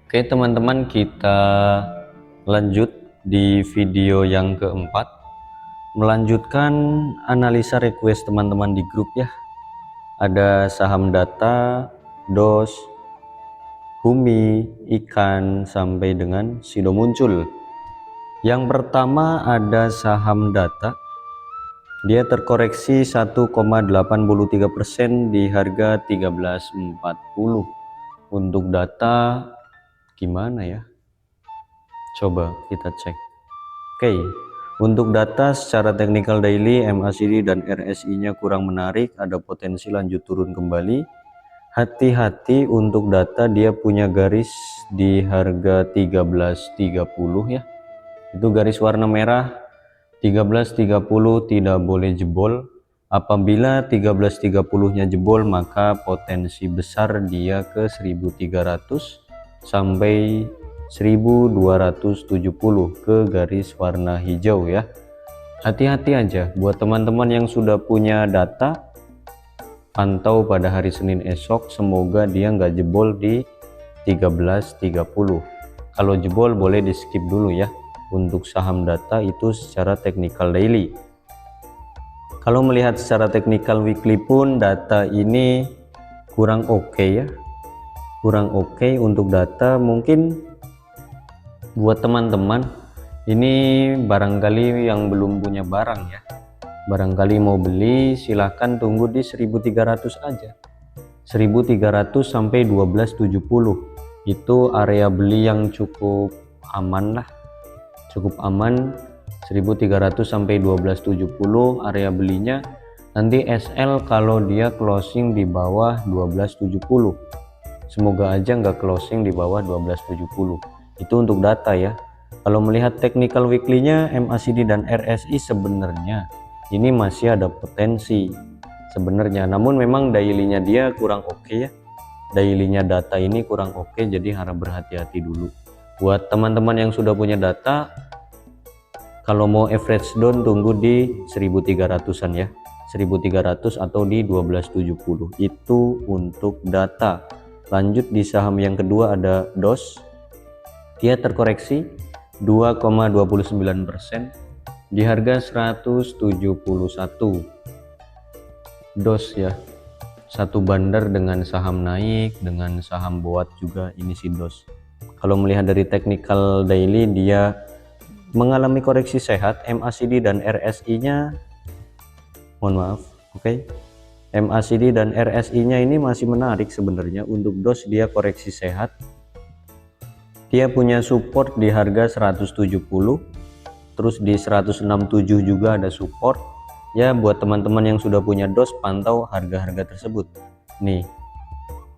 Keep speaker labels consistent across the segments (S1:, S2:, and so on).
S1: Oke teman-teman, kita lanjut di video yang keempat, melanjutkan analisa request teman-teman di grup ya. Ada saham data, DOS, Humi, ikan, sampai dengan Sido muncul. Yang pertama ada saham data, dia terkoreksi 1,83% di harga 13.40. Untuk data gimana ya, coba kita cek. Oke, untuk data secara teknikal daily, MACD dan RSI nya kurang menarik, ada potensi lanjut turun kembali. Hati-hati untuk data, dia punya garis di harga 13.30 ya, itu garis warna merah. 13.30 tidak boleh jebol. Apabila 13.30 nya jebol, maka potensi besar dia ke 1300 sampai 1270 ke garis warna hijau ya. Hati-hati aja buat teman-teman yang sudah punya data, pantau pada hari Senin esok, semoga dia nggak jebol di 13.30. Kalau jebol boleh di skip dulu ya. Untuk saham data itu secara teknikal daily. Kalau melihat secara teknikal weekly pun data ini kurang oke ya, kurang oke untuk data. Mungkin buat teman-teman ini barangkali yang belum punya barang ya, barangkali mau beli, silahkan tunggu di 1300 aja. 1300 sampai 1270 itu area beli yang cukup aman lah, cukup aman. 1300 sampai 1270 area belinya. Nanti SL kalau dia closing di bawah 1270, semoga aja nggak closing di bawah 1270. Itu untuk data ya. Kalau melihat technical weekly-nya, MACD dan RSI sebenarnya ini masih ada potensi sebenarnya, namun memang daily-nya dia kurang oke ya. Daily-nya data ini kurang oke, jadi harap berhati-hati dulu. Buat teman-teman yang sudah punya data, kalau mau average down tunggu di 1300-an ya, 1300 atau di 1270. Itu untuk data. Lanjut di saham yang kedua ada DOS, dia terkoreksi 2,29% di harga 171. DOS ya, satu bandar dengan saham naik, dengan saham boat juga ini si DOS. Kalau melihat dari technical daily, dia mengalami koreksi sehat. MACD dan RSI nya mohon maaf, oke. MACD dan RSI nya ini masih menarik sebenarnya. Untuk DOS dia koreksi sehat, dia punya support di harga 170, terus di 167 juga ada support ya. Buat teman-teman yang sudah punya DOS, pantau harga-harga tersebut nih.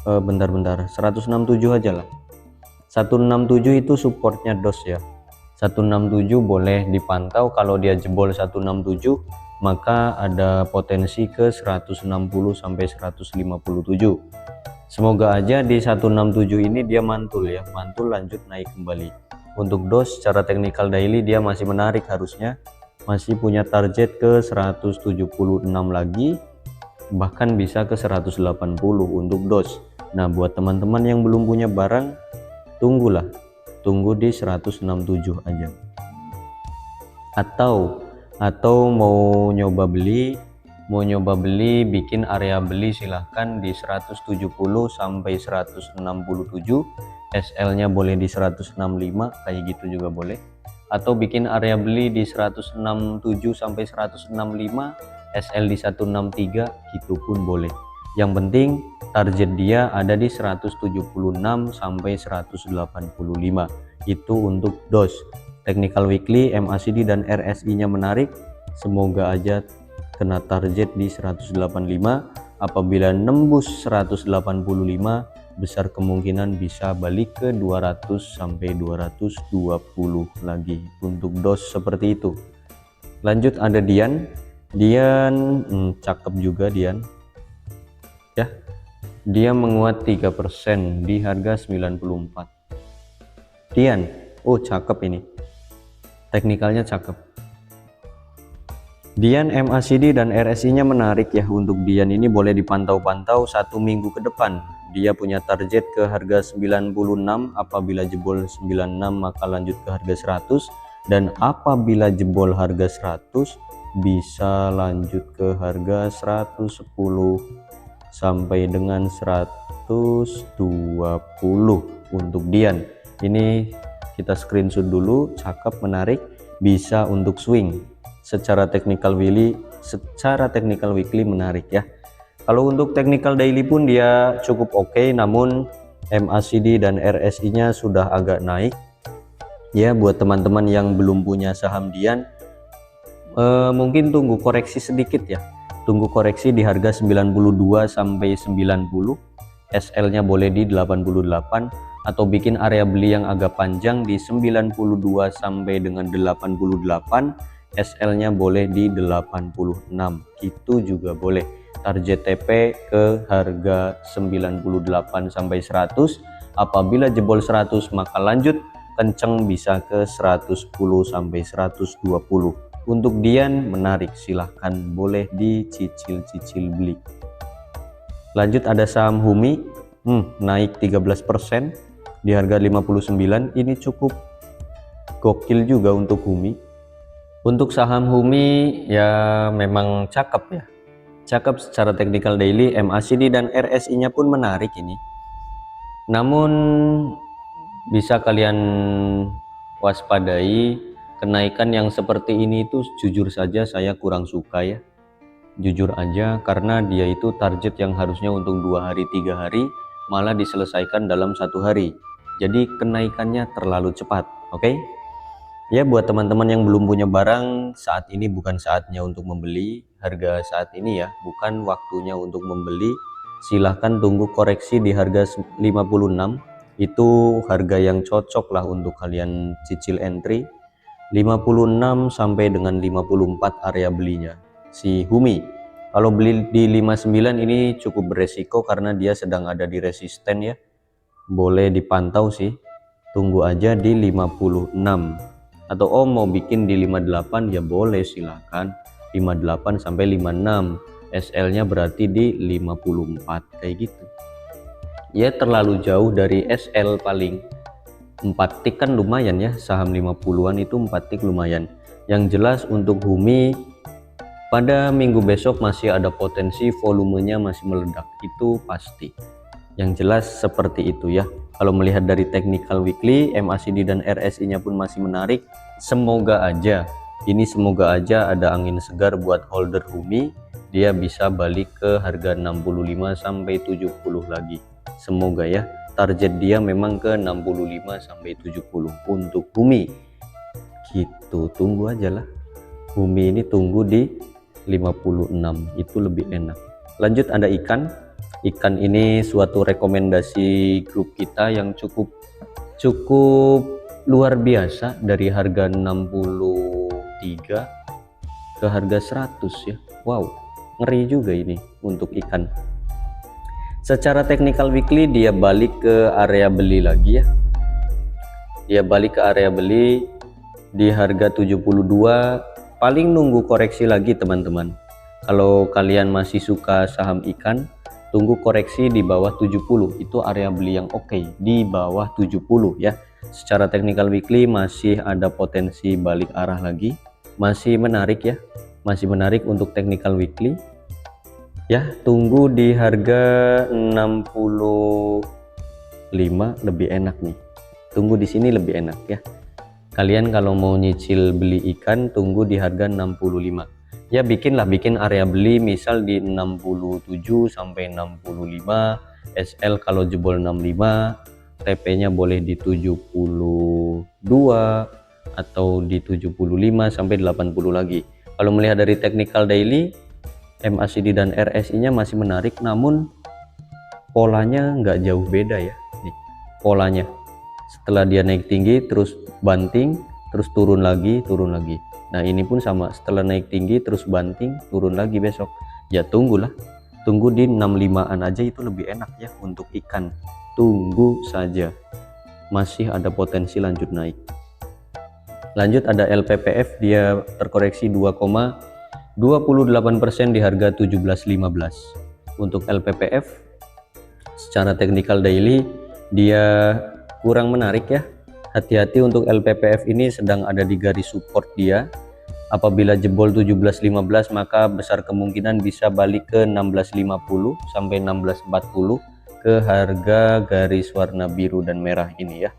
S1: Bentar-bentar, 167 aja lah. 167 itu supportnya DOS ya. 167 boleh dipantau. Kalau dia jebol 167, maka ada potensi ke 160 sampai 157. Semoga aja di 167 ini dia mantul ya, mantul lanjut naik kembali. Untuk DOS secara technical daily dia masih menarik, harusnya masih punya target ke 176 lagi, bahkan bisa ke 180 untuk DOS. Nah, buat teman-teman yang belum punya barang, tunggulah, tunggu di 167 aja. Atau mau nyoba beli, bikin area beli, silahkan di 170 sampai 167. SL nya boleh di 165 kayak gitu juga boleh, atau bikin area beli di 167 sampai 165, SL di 163 gitu pun boleh. Yang penting target dia ada di 176 sampai 185. Itu untuk DOS. Technical weekly, MACD dan RSI nya menarik, semoga aja kena target di 185. Apabila nembus 185, besar kemungkinan bisa balik ke 200 sampai 220 lagi. Untuk DOS seperti itu. Lanjut ada Dian. Cakep juga Dian ya, dia menguat 3% di harga 94. Dian, oh cakep ini, teknikalnya cakep. Dian MACD dan RSI nya menarik ya. Untuk Dian ini boleh dipantau-pantau 1 minggu ke depan dia punya target ke harga 96. Apabila jebol 96 maka lanjut ke harga 100, dan apabila jebol harga 100 bisa lanjut ke harga 110 sampai dengan 120 untuk Dian. Ini kita screenshot dulu, cakep, menarik, bisa untuk swing. Secara technical weekly menarik ya. Kalau untuk technical daily pun dia cukup oke, namun MACD dan RSI nya sudah agak naik ya. Buat teman-teman yang belum punya saham Dian, mungkin tunggu koreksi sedikit ya, tunggu koreksi di harga 92 sampai 90, SL nya boleh di 88, atau bikin area beli yang agak panjang di 92 sampai dengan 88, SL nya boleh di 86, itu juga boleh. Target TP ke harga 98 sampai 100, apabila jebol 100 maka lanjut kenceng bisa ke 110 sampai 120. Untuk Dian menarik, silahkan boleh dicicil-cicil beli. Lanjut ada saham Humi, naik 13% di harga 59. Ini cukup gokil juga untuk Humi. Untuk saham Humi ya memang cakep ya, cakep secara technical daily, MACD dan RSI nya pun menarik ini. Namun bisa kalian waspadai, kenaikan yang seperti ini itu jujur saja saya kurang suka ya, jujur aja, karena dia itu target yang harusnya untuk 2 hari 3 hari malah diselesaikan dalam 1 hari. Jadi kenaikannya terlalu cepat. Oke? Ya, buat teman-teman yang belum punya barang, saat ini bukan saatnya untuk membeli. Harga saat ini ya bukan waktunya untuk membeli. Silahkan tunggu koreksi di harga 56. Itu harga yang cocok lah untuk kalian cicil entry. 56 sampai dengan 54 area belinya si Humi. Kalau beli di 59 ini cukup beresiko karena dia sedang ada di resisten ya. Boleh dipantau sih. Tunggu aja di 56. Atau mau bikin di 58 ya boleh, silakan. 58 sampai 56. SL nya berarti di 54 kayak gitu. Ya terlalu jauh dari SL paling. 4 tik kan lumayan ya, saham 50-an itu 4 tik lumayan. Yang jelas untuk Humi pada minggu besok masih ada potensi volumenya masih meledak, itu pasti. Yang jelas seperti itu ya. Kalau melihat dari technical weekly, MACD dan RSI nya pun masih menarik. Semoga aja ada angin segar buat holder Humi, dia bisa balik ke harga 65 sampai 70 lagi. Semoga ya. Target dia memang ke 65 sampai 70 untuk Humi. Gitu, tunggu aja lah. Humi ini tunggu di 56 itu lebih enak. Lanjut ada ikan. Ikan ini suatu rekomendasi grup kita yang cukup luar biasa, dari harga 63 ke harga 100 ya. Wow, ngeri juga ini untuk ikan. Secara technical weekly dia balik ke area beli lagi ya. Dia balik ke area beli di harga 72, paling nunggu koreksi lagi teman-teman. Kalau kalian masih suka saham ikan, tunggu koreksi di bawah 70, itu area beli yang oke, di bawah 70 ya. Secara technical weekly masih ada potensi balik arah lagi, masih menarik ya, masih menarik untuk technical weekly ya. Tunggu di harga 65 lebih enak nih, tunggu di sini lebih enak ya. Kalian kalau mau nyicil beli ikan tunggu di harga 65 ya, bikin area beli misal di 67 sampai 65, SL kalau jebol 65, TP nya boleh di 72 atau di 75 sampai 80 lagi. Kalau melihat dari technical daily, MACD dan RSI nya masih menarik, namun polanya nggak jauh beda ya. Nih polanya, setelah dia naik tinggi terus banting, terus turun lagi. Nah ini pun sama, setelah naik tinggi terus banting, turun lagi besok. Ya tunggu di 65an aja, itu lebih enak ya untuk ikan. Tunggu saja, masih ada potensi lanjut naik. Lanjut ada LPPF, dia terkoreksi 2,28% di harga 17.15. Untuk LPPF secara technical daily dia kurang menarik ya. Hati-hati untuk LPPF ini sedang ada di garis support dia. Apabila jebol 17.15 maka besar kemungkinan bisa balik ke 16.50 sampai 16.40 ke harga garis warna biru dan merah ini ya.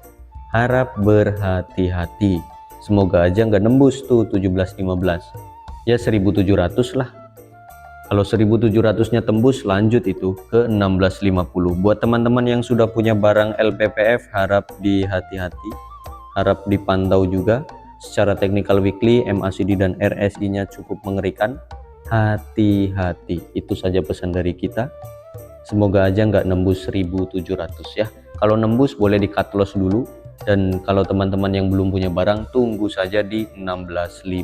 S1: Harap berhati-hati, semoga aja nggak nembus tuh 17.15 ya, 1.700 lah. Kalau 1.700 nya tembus, lanjut itu ke 16.50. Buat teman-teman yang sudah punya barang LPPF harap dihati-hati, harap dipantau juga. Secara technical weekly MACD dan RSI nya cukup mengerikan, hati-hati. Itu saja pesan dari kita, semoga aja nggak nembus 1.700 ya. Kalau nembus boleh di cut loss dulu, dan kalau teman-teman yang belum punya barang tunggu saja di 16.50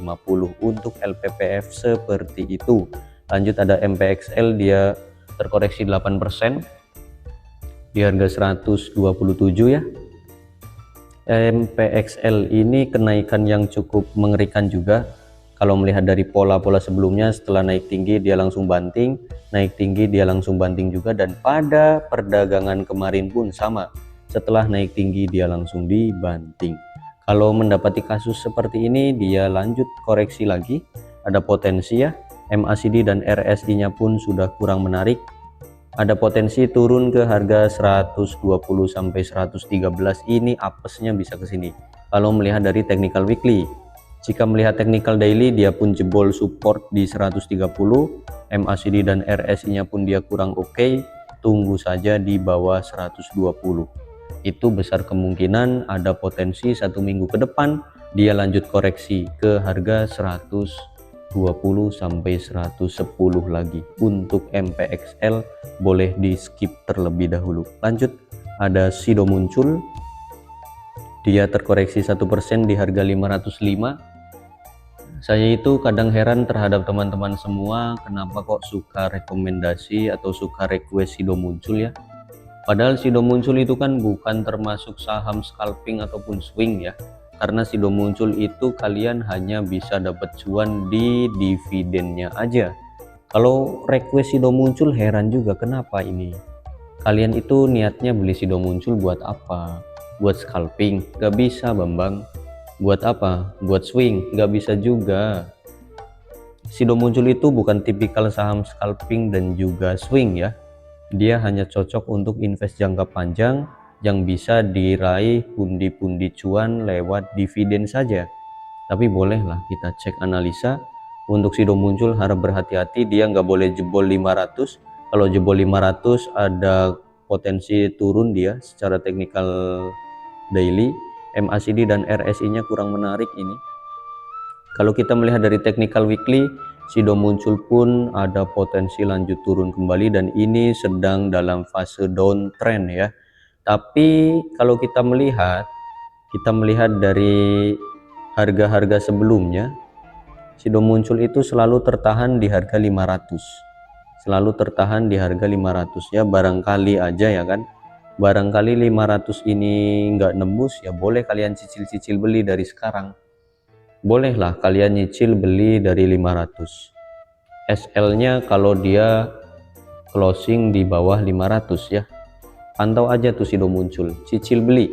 S1: untuk LPPF seperti itu. Lanjut ada MPXL, dia terkoreksi 8% di harga 127 ya. MPXL ini kenaikan yang cukup mengerikan juga. Kalau melihat dari pola-pola sebelumnya, setelah naik tinggi dia langsung banting, naik tinggi dia langsung banting juga, dan pada perdagangan kemarin pun sama, setelah naik tinggi dia langsung dibanting. Kalau mendapati kasus seperti ini dia lanjut koreksi lagi, ada potensi ya. MACD dan RSI nya pun sudah kurang menarik, ada potensi turun ke harga 120 sampai 113. Ini apesnya bisa ke sini kalau melihat dari technical weekly. Jika melihat technical daily dia pun jebol support di 130, MACD dan RSI nya pun dia kurang oke, tunggu saja di bawah 120. Itu besar kemungkinan ada potensi 1 minggu ke depan dia lanjut koreksi ke harga 120 sampai 110 lagi. Untuk MPXL boleh di skip terlebih dahulu. Lanjut ada Sido muncul, dia terkoreksi 1% di harga 505. Saya itu kadang heran terhadap teman-teman semua, kenapa kok suka rekomendasi atau suka request Sido muncul ya. Padahal Sido muncul itu kan bukan termasuk saham scalping ataupun swing ya. Karena Sido muncul itu kalian hanya bisa dapat cuan di dividennya aja. Kalau request Sido muncul heran juga, kenapa ini? Kalian itu niatnya beli Sido muncul buat apa? Buat scalping? Gak bisa Bambang. Buat apa? Buat swing? Gak bisa juga. Sido muncul itu bukan tipikal saham scalping dan juga swing ya. Dia hanya cocok untuk invest jangka panjang yang bisa diraih pundi-pundi cuan lewat dividen saja. Tapi bolehlah kita cek analisa. Untuk Sido muncul harap berhati-hati, dia nggak boleh jebol 500. Kalau jebol 500 ada potensi turun dia secara technical daily. MACD dan RSI nya kurang menarik ini. Kalau kita melihat dari technical weekly, Sido muncul pun ada potensi lanjut turun kembali, dan ini sedang dalam fase downtrend ya. Tapi kalau kita melihat dari harga-harga sebelumnya, Sido muncul itu selalu tertahan di harga 500. Selalu tertahan di harga 500 ya, barangkali aja ya kan. Barangkali 500 ini nggak nembus ya, boleh kalian cicil-cicil beli dari sekarang. Bolehlah kalian nyicil beli dari 500. SL-nya kalau dia closing di bawah 500 ya. Pantau aja tuh Sido muncul, cicil beli.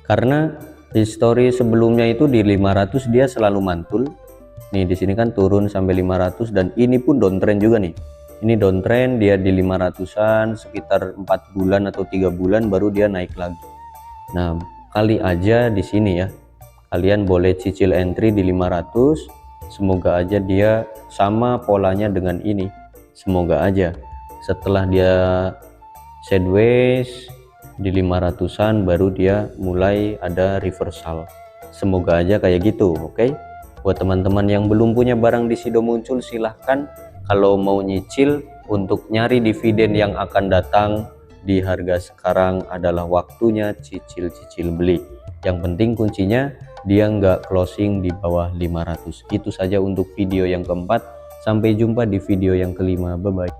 S1: Karena histori sebelumnya itu di 500 dia selalu mantul. Nih di sini kan turun sampai 500, dan ini pun downtrend juga nih. Ini downtrend, dia di 500-an sekitar 4 bulan atau 3 bulan baru dia naik lagi. Nah, kali aja di sini ya. Kalian boleh cicil entry di 500. Semoga aja dia sama polanya dengan ini. Semoga aja setelah dia sideways di 500-an baru dia mulai ada reversal. Semoga aja kayak gitu. Oke. Buat teman-teman yang belum punya barang di Sido muncul, silahkan kalau mau nyicil untuk nyari dividen yang akan datang di harga sekarang adalah waktunya cicil-cicil beli. Yang penting kuncinya dia nggak closing di bawah 500. Itu saja untuk video yang keempat. Sampai jumpa di video yang kelima. Bye bye.